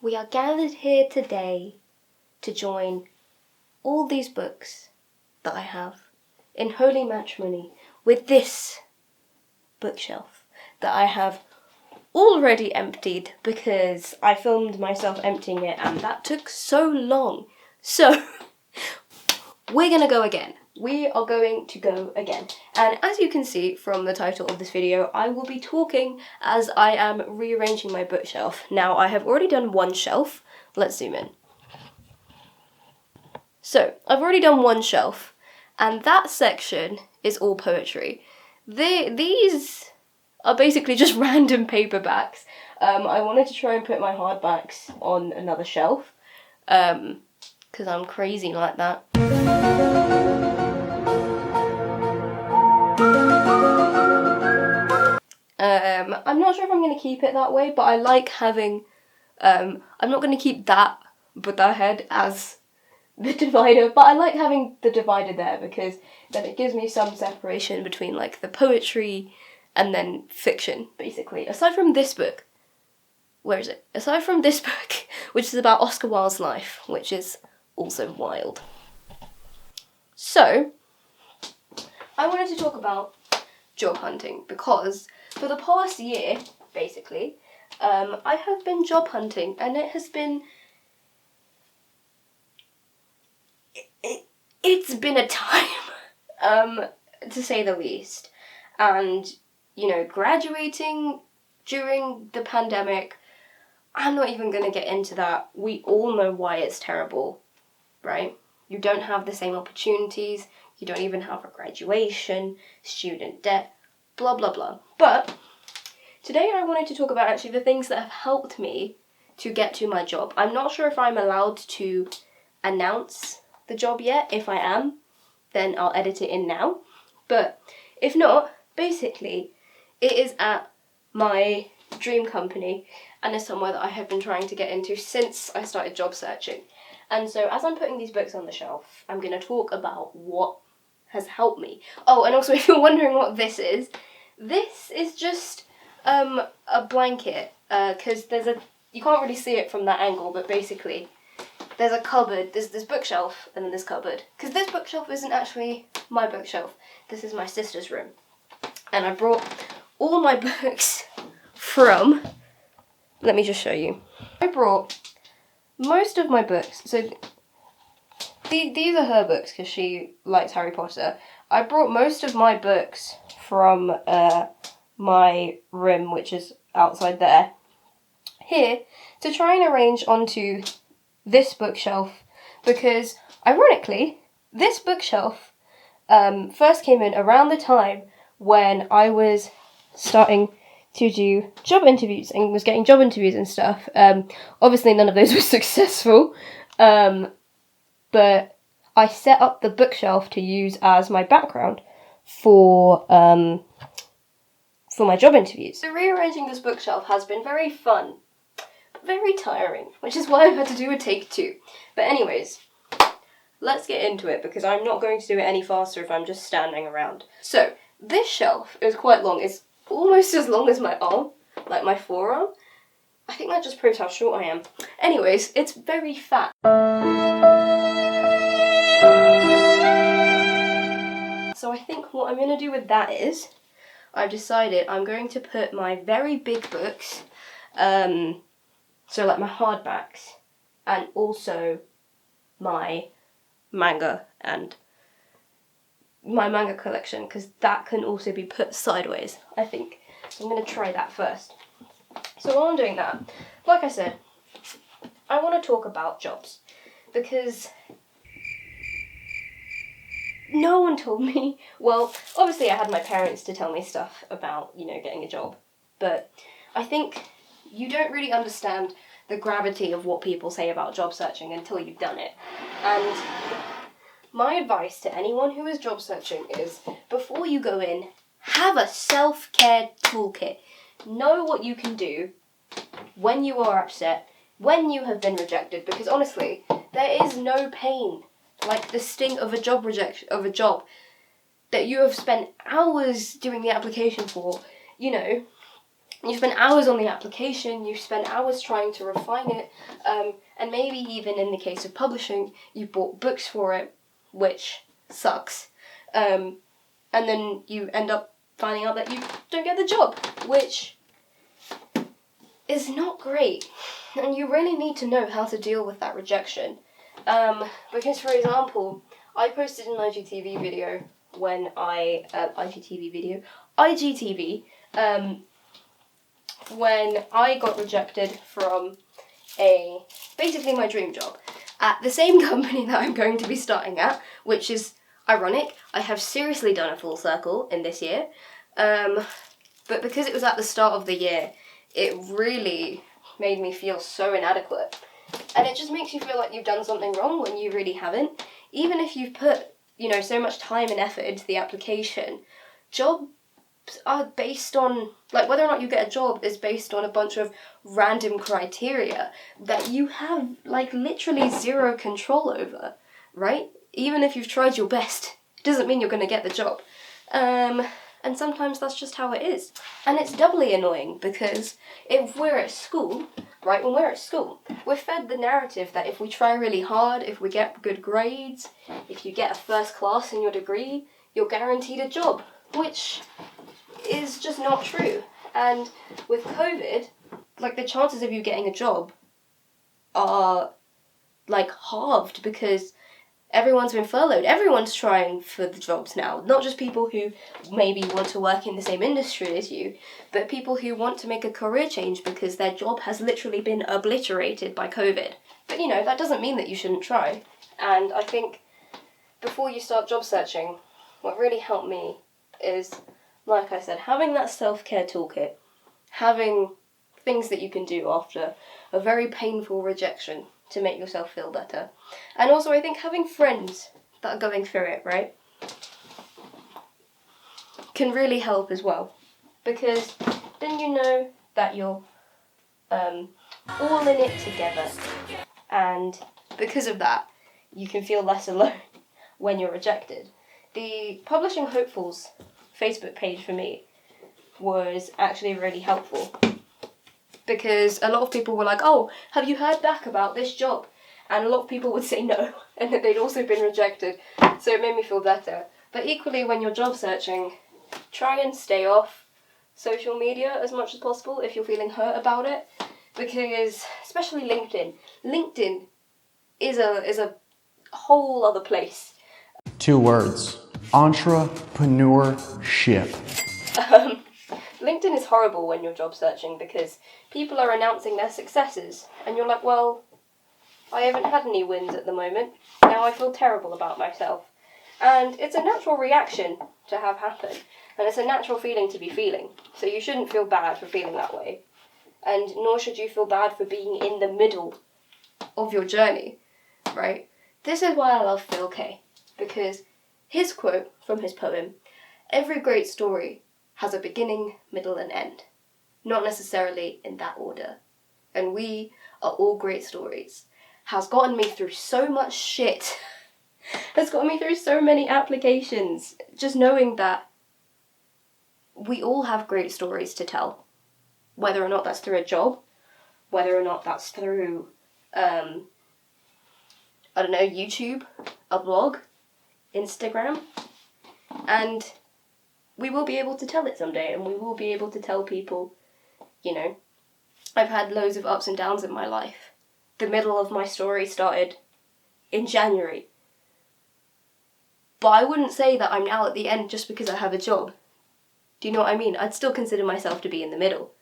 We are gathered here today to join all these books that I have in holy matrimony with this bookshelf that I have already emptied because I filmed myself emptying it and that took so long. So, we're gonna go again. We are going to go again. And as you can see from the title of this video, I will be talking as I am rearranging my bookshelf. Now, I have already done one shelf. Let's zoom in. So, I've already done one shelf, and that section is all poetry. These are basically just random paperbacks. I wanted to try and put my hardbacks on another shelf, because I'm crazy like that. I'm not sure if I'm going to keep it that way, but I like having, I'm not going to keep that Buddha head as the divider, but I like having the divider there because then it gives me some separation between like the poetry and then fiction, basically. Aside from this book, where is it? Aside from this book, which is about Oscar Wilde's life, which is also wild. So, I wanted to talk about job hunting because for the past year, basically, I have been job hunting and it has been... It's been a time, to say the least. And, you know, graduating during the pandemic, I'm not even going to get into that. We all know why it's terrible, right? You don't have the same opportunities, you don't even have a graduation, student debt, blah blah blah. But today I wanted to talk about actually the things that have helped me to get to my job. I'm not sure if I'm allowed to announce the job yet. If I am, then I'll edit it in now. But if not, basically, it is at my dream company and is somewhere that I have been trying to get into since I started job searching. And so as I'm putting these books on the shelf, I'm going to talk about what has helped me. Oh, and also if you're wondering what this is just a blanket, because you can't really see it from that angle, but basically there's a cupboard, there's this bookshelf and then this cupboard. Because this bookshelf isn't actually my bookshelf, this is my sister's room. And I brought all my books from, let me just show you. I brought most of my books, so these are her books because she likes Harry Potter. I brought most of my books from my room, which is outside there, here, to try and arrange onto this bookshelf, because ironically, this bookshelf first came in around the time when I was starting to do job interviews and was getting job interviews and stuff. Obviously none of those were successful, but I set up the bookshelf to use as my background for my job interviews. So rearranging this bookshelf has been very fun, but very tiring, which is why I've had to do a take 2. But anyways, let's get into it because I'm not going to do it any faster if I'm just standing around. So this shelf is quite long. It's almost as long as my arm, like my forearm. I think that just proves how short I am. Anyways, it's very fat. So I think what I'm going to do with that is, I've decided I'm going to put my very big books, so like my hardbacks, and also my manga and my manga collection, because that can also be put sideways, I think. So I'm going to try that first. So while I'm doing that, like I said, I want to talk about jobs, because no one told me. Well, obviously I had my parents to tell me stuff about, you know, getting a job, but I think you don't really understand the gravity of what people say about job searching until you've done it. And my advice to anyone who is job searching is, before you go in, have a self-care toolkit. Know what you can do when you are upset, when you have been rejected, because honestly, there is no pain like the sting of a job that you have spent hours doing the application for. You know, You spend hours on the application, you spend hours trying to refine it, and maybe even in the case of publishing, you bought books for it, which sucks. And then you end up finding out that you don't get the job, which is not great. And you really need to know how to deal with that rejection. Because, for example, I posted an IGTV video when I got rejected from basically my dream job at the same company that I'm going to be starting at, which is ironic. I have seriously done a full circle in this year, but because it was at the start of the year, it really made me feel so inadequate. And it just makes you feel like you've done something wrong when you really haven't. Even if you've put, so much time and effort into the application, jobs are based on, whether or not you get a job is based on a bunch of random criteria that you have, literally zero control over, right? Even if you've tried your best, it doesn't mean you're going to get the job. And sometimes that's just how it is. And it's doubly annoying because if we're at school, right, when we're at school, we're fed the narrative that if we try really hard, if we get good grades, if you get a first class in your degree, you're guaranteed a job, which is just not true. And with COVID, the chances of you getting a job are, halved because everyone's been furloughed. Everyone's trying for the jobs now. Not just people who maybe want to work in the same industry as you, but people who want to make a career change because their job has literally been obliterated by COVID. But, that doesn't mean that you shouldn't try. And I think before you start job searching, what really helped me is, like I said, having that self-care toolkit, having things that you can do after a very painful rejection to make yourself feel better. And also I think having friends that are going through it, right, can really help as well. Because then you know that you're all in it together. And because of that, you can feel less alone when you're rejected. The Publishing Hopefuls Facebook page for me was actually really helpful. Because a lot of people were like, oh, have you heard back about this job? And a lot of people would say no, and that they'd also been rejected. So it made me feel better. But equally, when you're job searching, try and stay off social media as much as possible if you're feeling hurt about it. Because, especially LinkedIn is a whole other place. 2 words. Entrepreneurship. LinkedIn is horrible when you're job searching because people are announcing their successes and you're like, well, I haven't had any wins at the moment. Now I feel terrible about myself. And it's a natural reaction to have happen. And it's a natural feeling to be feeling. So you shouldn't feel bad for feeling that way. And nor should you feel bad for being in the middle of your journey, right? This is why I love Phil Kay. Because his quote from his poem, "Every great story has a beginning, middle, and end. Not necessarily in that order. And we are all great stories," has gotten me through so much shit. Has gotten me through so many applications. Just knowing that we all have great stories to tell. Whether or not that's through a job, whether or not that's through, YouTube, a blog, Instagram, and we will be able to tell it someday, and we will be able to tell people, I've had loads of ups and downs in my life. The middle of my story started in January. But I wouldn't say that I'm now at the end just because I have a job. Do you know what I mean? I'd still consider myself to be in the middle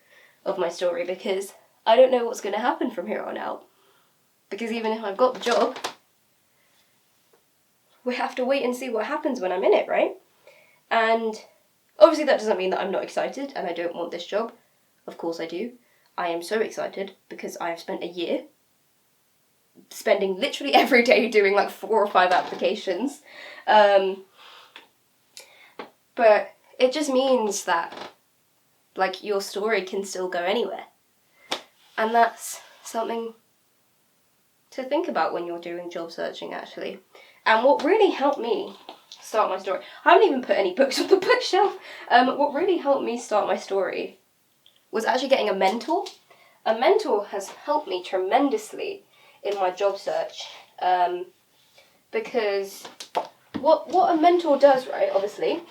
of my story because I don't know what's going to happen from here on out. Because even if I've got the job, we have to wait and see what happens when I'm in it, right? And obviously that doesn't mean that I'm not excited and I don't want this job. Of course I do. I am so excited because I have spent a year spending literally every day doing 4 or 5 applications. But it just means that your story can still go anywhere. And that's something to think about when you're doing job searching, actually. And what really helped me start my story, I haven't even put any books on the bookshelf. What really helped me start my story was actually getting a mentor. A mentor has helped me tremendously in my job search, because what a mentor does, right, obviously,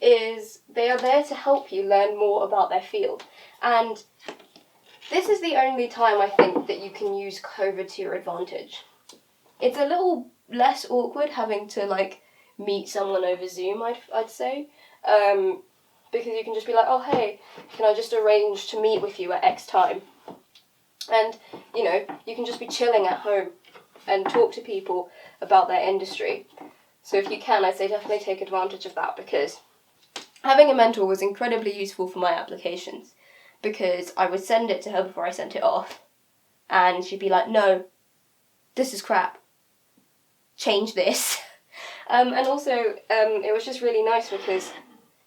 is they are there to help you learn more about their field. And this is the only time I think that you can use COVID to your advantage. It's a little less awkward having to like meet someone over Zoom, I'd say, because you can just be like, oh hey, can I just arrange to meet with you at X time? And you know, you can just be chilling at home and talk to people about their industry. So if you can, I'd say definitely take advantage of that, because having a mentor was incredibly useful for my applications, because I would send it to her before I sent it off, and she'd be like, no, this is crap, change this. And also, it was just really nice because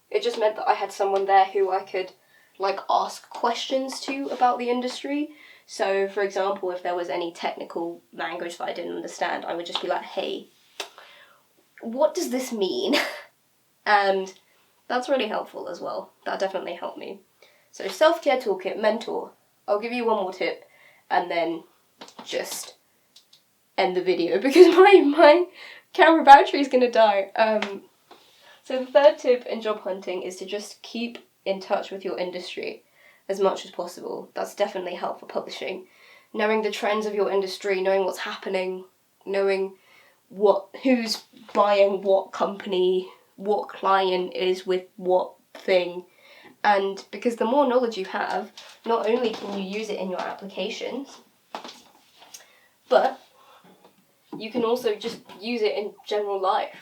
it just meant that I had someone there who I could like ask questions to about the industry. So, for example, if there was any technical language that I didn't understand, I would just be like, hey, what does this mean? And that's really helpful as well. That definitely helped me. So, self-care toolkit, mentor. I'll give you one more tip and then just end the video because my camera battery is going to die. So the third tip in job hunting is to just keep in touch with your industry as much as possible. That's definitely helpful for publishing. Knowing the trends of your industry, knowing what's happening, knowing who's buying what company, what client is with what thing. And because the more knowledge you have, not only can you use it in your applications, but you can also just use it in general life.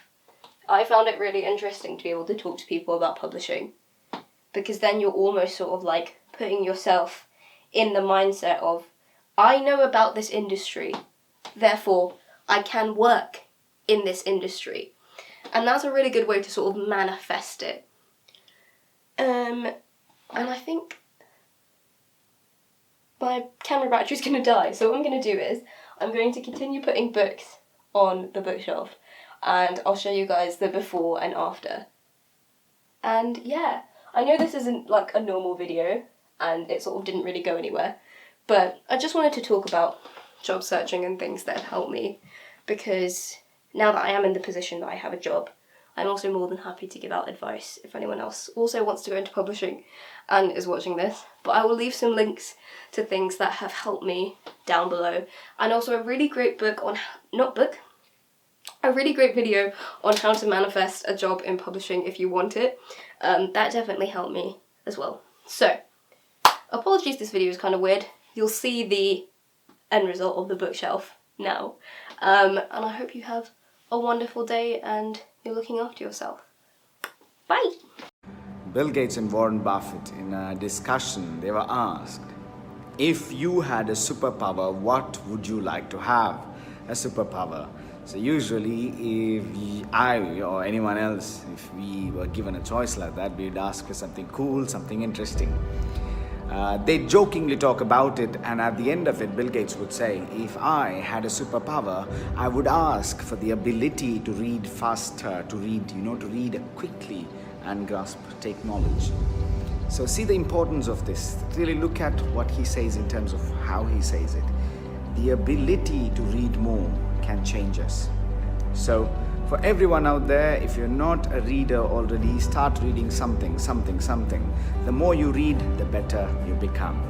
I found it really interesting to be able to talk to people about publishing, because then you're almost sort of like putting yourself in the mindset of, I know about this industry, therefore I can work in this industry. And that's a really good way to sort of manifest it. And I think my camera battery's going to die, so what I'm going to do is I'm going to continue putting books on the bookshelf, and I'll show you guys the before and after. And yeah, I know this isn't like a normal video and it sort of didn't really go anywhere, but I just wanted to talk about job searching and things that have helped me, because now that I am in the position that I have a job, I'm also more than happy to give out advice if anyone else also wants to go into publishing and is watching this. But I will leave some links to things that have helped me down below, and also a really great book on, a really great video on how to manifest a job in publishing if you want it. That definitely helped me as well. So, apologies, this video is kind of weird. You'll see the end result of the bookshelf now. And I hope you have a wonderful day and you're looking after yourself. Bye! Bill Gates and Warren Buffett, in a discussion, they were asked, if you had a superpower, what would you like to have? A superpower. So usually, if I or anyone else, if we were given a choice like that, we'd ask for something cool, something interesting. They jokingly talk about it, and at the end of it, Bill Gates would say, if I had a superpower, I would ask for the ability to read faster, to read quickly and take knowledge. So see the importance of this. Really look at what he says in terms of how he says it. The ability to read more can change us. So for everyone out there, if you're not a reader already, start reading something. The more you read, the better you become.